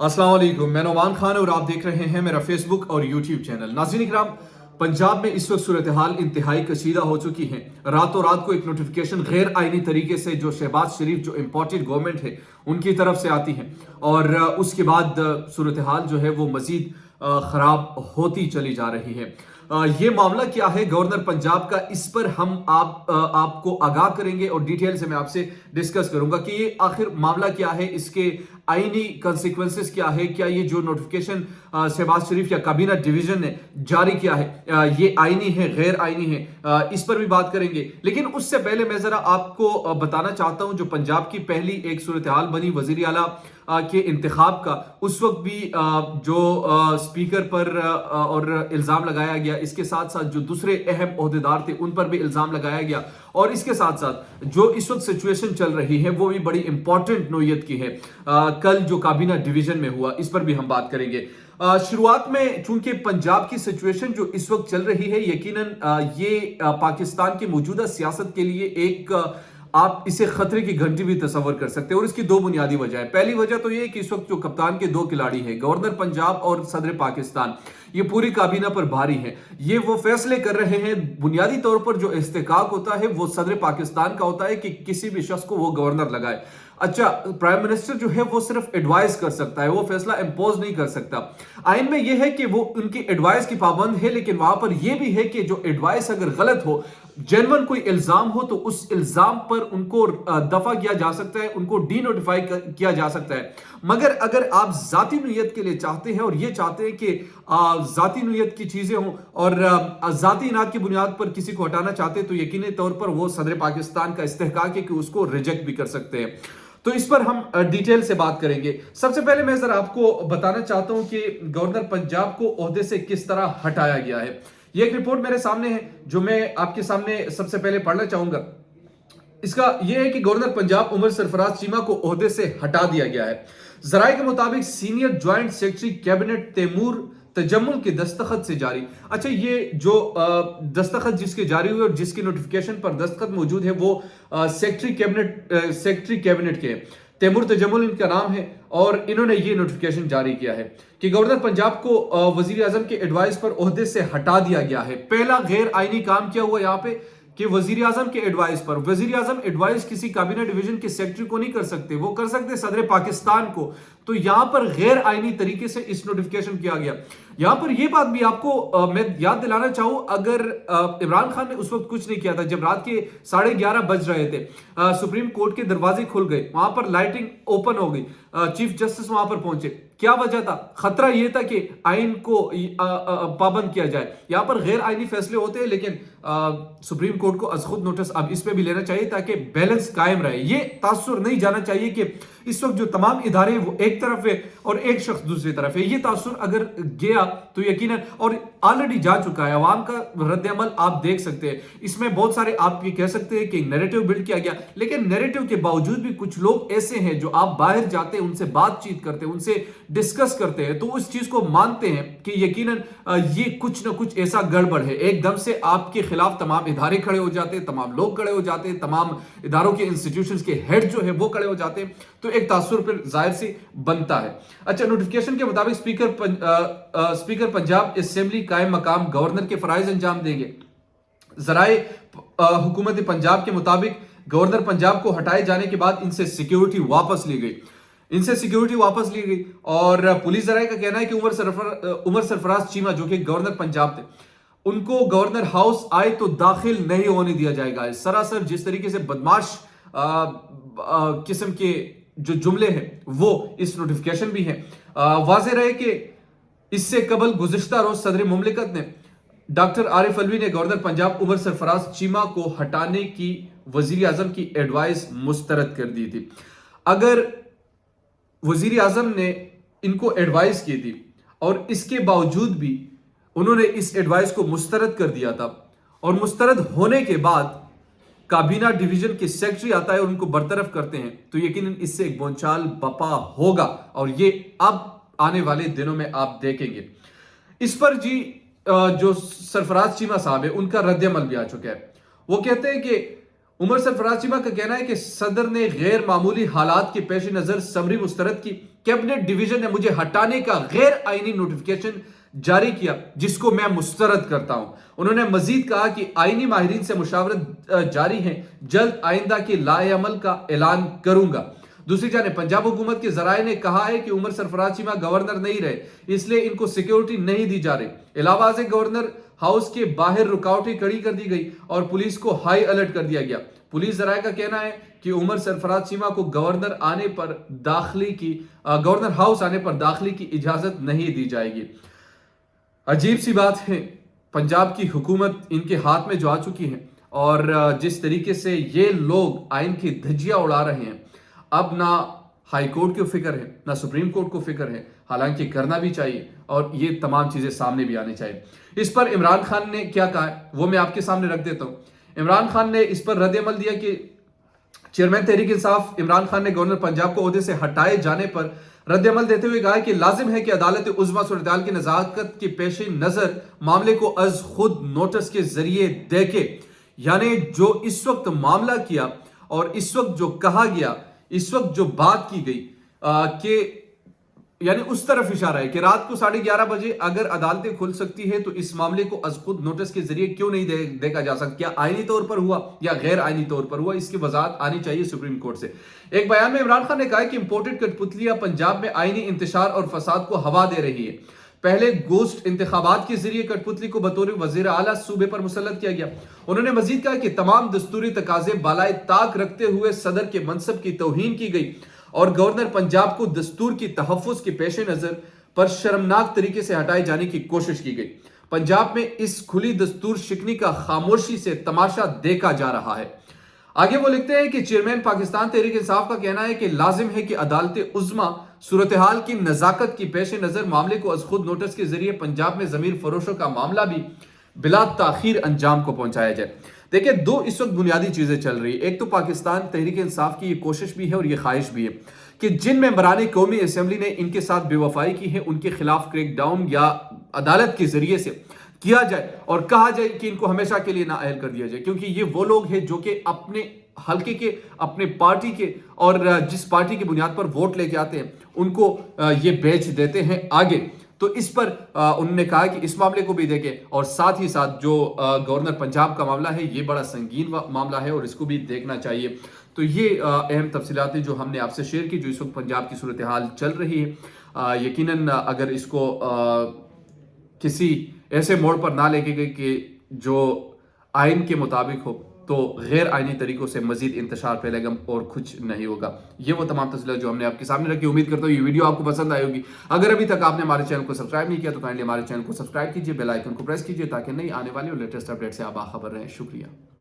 अस्सलाम वालेकुम, मैं नौमान खान और आप देख रहे हैं मेरा फेसबुक और यूट्यूब चैनल। नाज़रीन इकराम, पंजाब में इस वक्त सूरत हाल इंतहाई कशीदा हो चुकी है। रातों रात को एक नोटिफिकेशन गैर आईनी तरीके से जो शहबाज शरीफ जो इम्पोर्टेड गवर्नमेंट है उनकी तरफ से आती है और उसके बाद सूरत हाल जो है वो मजीद ख़राब होती चली जा रही है। ये मामला क्या है गवर्नर पंजाब का, इस पर हम आपको आगाह करेंगे और डिटेल से मैं आपसे डिस्कस करूंगा कि ये आखिर मामला क्या है, इसके आईनी कंसिक्वेंसेस क्या है, क्या ये जो नोटिफिकेशन शहबाज शरीफ या काबीना डिवीजन ने जारी किया है ये आईनी है गैर आईनी है, इस पर भी बात करेंगे। लेकिन उससे पहले मैं जरा आपको बताना चाहता हूं जो पंजाब की पहली एक सूरत हाल बनी वजीर आला के इंतखाब का, उस वक्त भी जो स्पीकर पर और इल्ज़ाम लगाया गया, इसके साथ साथ जो दूसरे अहम ओहदेदार थे उन पर भी इल्ज़ाम लगाया गया और इसके साथ साथ जो इस वक्त सिचुएशन चल रही है वो भी बड़ी इंपॉर्टेंट नोयत की है। कल जो काबीना डिवीजन में हुआ इस पर भी हम बात करेंगे। शुरुआत में चूंकि पंजाब की सिचुएशन जो इस वक्त चल रही है यकीनन ये पाकिस्तान की मौजूदा सियासत के लिए एक आप इसे खतरे की घंटी भी तस्वर कर सकते हैं और इसकी दो बुनियादी वजह है। पहली वजह तो ये कि इस वक्त जो कप्तान के दो खिलाड़ी हैं, गवर्नर पंजाब और सदर पाकिस्तान, ये पूरी काबीना पर भारी है। ये वो फैसले कर रहे हैं, बुनियादी तौर पर जो इस्तेकाक होता है वो सदर पाकिस्तान का होता है कि किसी भी शख्स को वो गवर्नर लगाए। अच्छा, प्राइम मिनिस्टर जो है वो सिर्फ एडवाइस कर सकता है, वो फैसला इंपोज नहीं कर सकता। आइन में यह है कि वो उनकी एडवाइस की पाबंद है, लेकिन वहां पर यह भी है कि जो एडवाइस अगर गलत हो, जेन्युइन कोई इल्जाम हो, तो उस इल्जाम पर उनको दफा किया जा सकता है, उनको डी नोटिफाई किया जा सकता है। मगर अगर आप जाती नुयत के लिए चाहते हैं और ये चाहते हैं कि जाती नुयत की चीजें हों और जाती इनाद की बुनियाद पर किसी को हटाना चाहते हैं, तो यकीनी तौर पर वो सदर पाकिस्तान का इस्तेहकाक है कि उसको रिजेक्ट भी कर सकते हैं। तो इस पर हम डिटेल से बात करेंगे। सबसे पहले मैं जरा आपको बताना चाहता हूं कि गवर्नर पंजाब को ओहदे से किस तरह हटाया गया है। ये एक रिपोर्ट मेरे सामने है जो मैं आपके सामने सबसे पहले पढ़ना चाहूंगा। इसका यह है कि गवर्नर पंजाब उमर सरफराज चीमा को ओहदे से हटा दिया गया है। जराये के मुताबिक senior joint secretary cabinet Taimur Tajammul के दस्तखत से जारी। अच्छा, ये जो दस्तखत जिसके जारी हुए और जिसकी नोटिफिकेशन पर दस्तखत मौजूद है वो सेक्रेटरी कैबिनेट के तैमूर तजम्मुल इनका नाम है और इन्होंने ये नोटिफिकेशन जारी किया है कि गवर्नर पंजाब को वजीर आजम के एडवाइस पर ओहदे से हटा दिया गया है। पहला गैर आईनी काम क्या हुआ यहाँ पे कि वजीर आजम के एडवाइस पर, वजीर आजम एडवाइस किसी काबीना डिवीजन के सेक्रेटरी को नहीं कर सकते, वो कर सकते सदर पाकिस्तान को। तो यहां पर गैर आईनी तरीके से इस नोटिफिकेशन किया गया। यहां पर यह बात भी आपको मैं याद दिलाना चाहूं, अगर इमरान खान ने उस वक्त कुछ नहीं किया था, जब रात के 11:30 बज रहे थे, सुप्रीम कोर्ट के दरवाजे खुल गए, वहां पर लाइटिंग ओपन हो गई, चीफ जस्टिस वहां पर पहुंचे। क्या वजह था? खतरा यह था कि आइन को पाबंद किया जाए। यहां पर गैर आईनी फैसले होते हैं, लेकिन सुप्रीम कोर्ट को अज खुद नोटिस अब इस पे भी लेना चाहिए ताकि बैलेंस कायम रहे। ये तासुर नहीं जाना चाहिए कि इस वक्त जो तमाम इदारे वो एक तरफ है और एक शख्स दूसरी तरफ है। ये तासुर अगर गया तो यकीनन, और ऑलरेडी जा चुका है, अवाम का रद्द अमल आप देख सकते हैं। इसमें बहुत सारे आप ये कह सकते हैं कि नैरेटिव बिल्ड किया गया, लेकिन नैरेटिव के बावजूद भी कुछ लोग ऐसे हैं जो आप बाहर जाते हैं, उनसे बातचीत करते हैं, उनसे डिस्कस करते हैं, तो उस चीज को मानते हैं कि यकीनन ये कुछ ना कुछ ऐसा गड़बड़ है। एकदम से आपके खिलाफ तमाम इदारे खड़े हो जाते हैं, तमाम लोग खड़े हो जाते हैं, तमाम इदारों के इंस्टीट्यूशंस के हेड जो है वो खड़े हो जाते हैं, तो एक तासुर पर जाहिर से बनता है। अच्छा, नोटिफिकेशन के मुताबिक स्पीकर पंजाब असेंबली कायम मकाम गवर्नर के फराइज अंजाम देंगे। जराए हुकूमत पंजाब के मुताबिक गवर्नर पंजाब को हटाए जाने के बाद इनसे सिक्योरिटी वापस ली गई और पुलिस जराए का कहना है कि उमर सरफराज चीमा जो कि गवर्नर पंजाब थे, उनको गवर्नर हाउस आए तो दाखिल नहीं होने दिया जाएगा। सरासर जिस तरीके से बदमाश किस्म के जो जुमले हैं वो इस नोटिफिकेशन भी है। वाज़ेह रहे कि इससे कबल गुज़िश्ता रोज सदर मुमलिकत ने डॉक्टर आरिफ अलवी ने गवर्नर पंजाब उमर सरफराज चीमा को हटाने की वजीर आजम की एडवाइस मुस्तरद कर दी थी। अगर वजीर आजम ने इनको एडवाइस की थी और इसके बावजूद भी उन्होंने इस एडवाइस को मुस्तरद कर दिया था और मुस्तरद होने के बाद काबीना डिवीजन के सेक्रेटरी आता है और उनको बरतरफ करते हैं, तो यकीनन इससे एक बोलचाल बपा होगा और ये अब आने वाले दिनों में आप देखेंगे। इस पर जी जो सरफराज चीमा साहब है उनका रद्द अमल भी आ चुका है। वो कहते हैं कि عمر سرفراز چیمہ کا کہنا ہے کہ صدر نے غیر معمولی حالات کے پیش نظر سمری مسترد کی، کیبنٹ ڈویژن نے مجھے ہٹانے کا غیر آئینی نوٹیفکیشن جاری کیا جس کو میں مسترد کرتا ہوں۔ انہوں نے مزید کہا کہ آئینی ماہرین سے مشاورت جاری ہے، جلد آئندہ کے لائحہ عمل کا اعلان کروں گا۔ دوسری جانب پنجاب حکومت کے ذرائع نے کہا ہے کہ عمر سرفراز چیمہ گورنر نہیں رہے، اس لیے ان کو سیکیورٹی نہیں دی جا رہی۔ علاوہ ازیں گورنر ہاؤس کے باہر رکاوٹیں کھڑی کر دی گئی اور پولیس کو ہائی الرٹ کر دیا گیا۔ پولیس ذرائع کا کہنا ہے کہ عمر سرفراز چیمہ کو گورنر ہاؤس آنے پر داخلی کی اجازت نہیں دی جائے گی۔ عجیب سی بات ہے، پنجاب کی حکومت ان کے ہاتھ میں جو آ چکی ہے اور جس طریقے سے یہ لوگ آئین کی دھجیاں اڑا رہے ہیں، اب نہ ہائی کورٹ کو فکر ہے نہ سپریم کورٹ کو فکر ہے، حالانکہ کرنا بھی چاہیے اور یہ تمام چیزیں سامنے بھی آنی چاہیے۔ اس پر عمران خان نے کیا کہا ہے وہ میں آپ کے سامنے رکھ دیتا ہوں۔ عمران خان نے اس پر رد عمل دیا کہ چیئرمین تحریک انصاف عمران خان نے گورنر پنجاب کو عہدے سے ہٹائے جانے پر رد عمل دیتے ہوئے کہا کہ لازم ہے کہ عدالت عظمیٰ صورتحال کی نزاکت کے پیش نظر معاملے کو از خود نوٹس کے ذریعے دیکھے، یعنی جو اس وقت معاملہ کیا اور اس وقت جو کہا گیا، اس وقت جو بات کی گئی کہ یعنی اس طرف اشارہ ہے کہ رات کو 11:30 بجے اگر عدالتیں کھل سکتی ہے تو اس معاملے کو از خود نوٹس کے ذریعے کیوں نہیں دیکھا جا سکتا؟ کیا آئینی طور پر ہوا یا غیر آئینی طور پر ہوا؟ اس کی وضاحت آنی چاہیے سپریم کورٹ سے۔ ایک بیان میں عمران خان نے کہا کہ امپورٹڈ کٹ پتلیاں پنجاب میں آئینی انتشار اور فساد کو ہوا دے رہی ہے۔ پہلے گوشت انتخابات کے ذریعے کٹ پتلی کو بطور وزیر اعلیٰ صوبے پر مسلط کیا گیا۔ انہوں نے مزید کہا کہ تمام دستوری تقاضے بالائے طاق رکھتے ہوئے صدر کے منصب کی توہین کی گئی اور گورنر پنجاب کو دستور کی تحفظ کے پیش نظر پر شرمناک طریقے سے ہٹائے جانے کی کوشش کی گئی۔ پنجاب میں اس کھلی دستور شکنی کا خاموشی سے تماشا دیکھا جا رہا ہے۔ آگے وہ لکھتے ہیں کہ چیئرمین پاکستان تحریک انصاف کا کہنا ہے کہ لازم ہے کہ عدالت عظمیٰ صورتحال کی نزاکت کی پیش نظر معاملے کو از خود نوٹس کے ذریعے پنجاب میں ضمیر فروشوں کا معاملہ بھی بلا تاخیر انجام کو پہنچایا جائے۔ دیکھیں، دو اس وقت بنیادی چیزیں چل رہی ہیں۔ ایک تو پاکستان تحریک انصاف کی یہ کوشش بھی ہے اور یہ خواہش بھی ہے کہ جن ممبران قومی اسمبلی نے ان کے ساتھ بے وفائی کی ہے ان کے خلاف کریک ڈاؤن یا عدالت کے ذریعے سے کیا جائے اور کہا جائے کہ ان کو ہمیشہ کے لیے نااہل کر دیا جائے، کیونکہ یہ وہ لوگ ہیں جو کہ اپنے حلقے کے، اپنے پارٹی کے اور جس پارٹی کی بنیاد پر ووٹ لے کے آتے ہیں ان کو یہ بیچ دیتے ہیں آگے۔ تو اس پر انہوں نے کہا کہ اس معاملے کو بھی دیکھیں اور ساتھ ہی ساتھ جو گورنر پنجاب کا معاملہ ہے یہ بڑا سنگین معاملہ ہے اور اس کو بھی دیکھنا چاہیے۔ تو یہ اہم تفصیلات جو ہم نے آپ سے شیئر کی، جو اس وقت پنجاب کی صورتحال چل رہی ہے۔ یقیناً اگر اس کو کسی ایسے موڑ پر نہ لے کے گئے کہ جو آئین کے مطابق ہو تو غیر آئینی طریقوں سے مزید انتشار پھیلے گا اور کچھ نہیں ہوگا۔ یہ وہ تمام تفصیلات جو ہم نے آپ کے سامنے رکھی، امید کرتا ہوں یہ ویڈیو آپ کو پسند آئی ہوگی۔ اگر ابھی تک آپ نے ہمارے چینل کو سبسکرائب نہیں کیا تو کائنڈلی ہمارے چینل کو سبسکرائب کیجیے، بیل آئیکن کو پریس کیجیے تاکہ نئی آنے والی اور لیٹسٹ اپڈیٹ سے آپ باخبر رہیں۔ شکریہ۔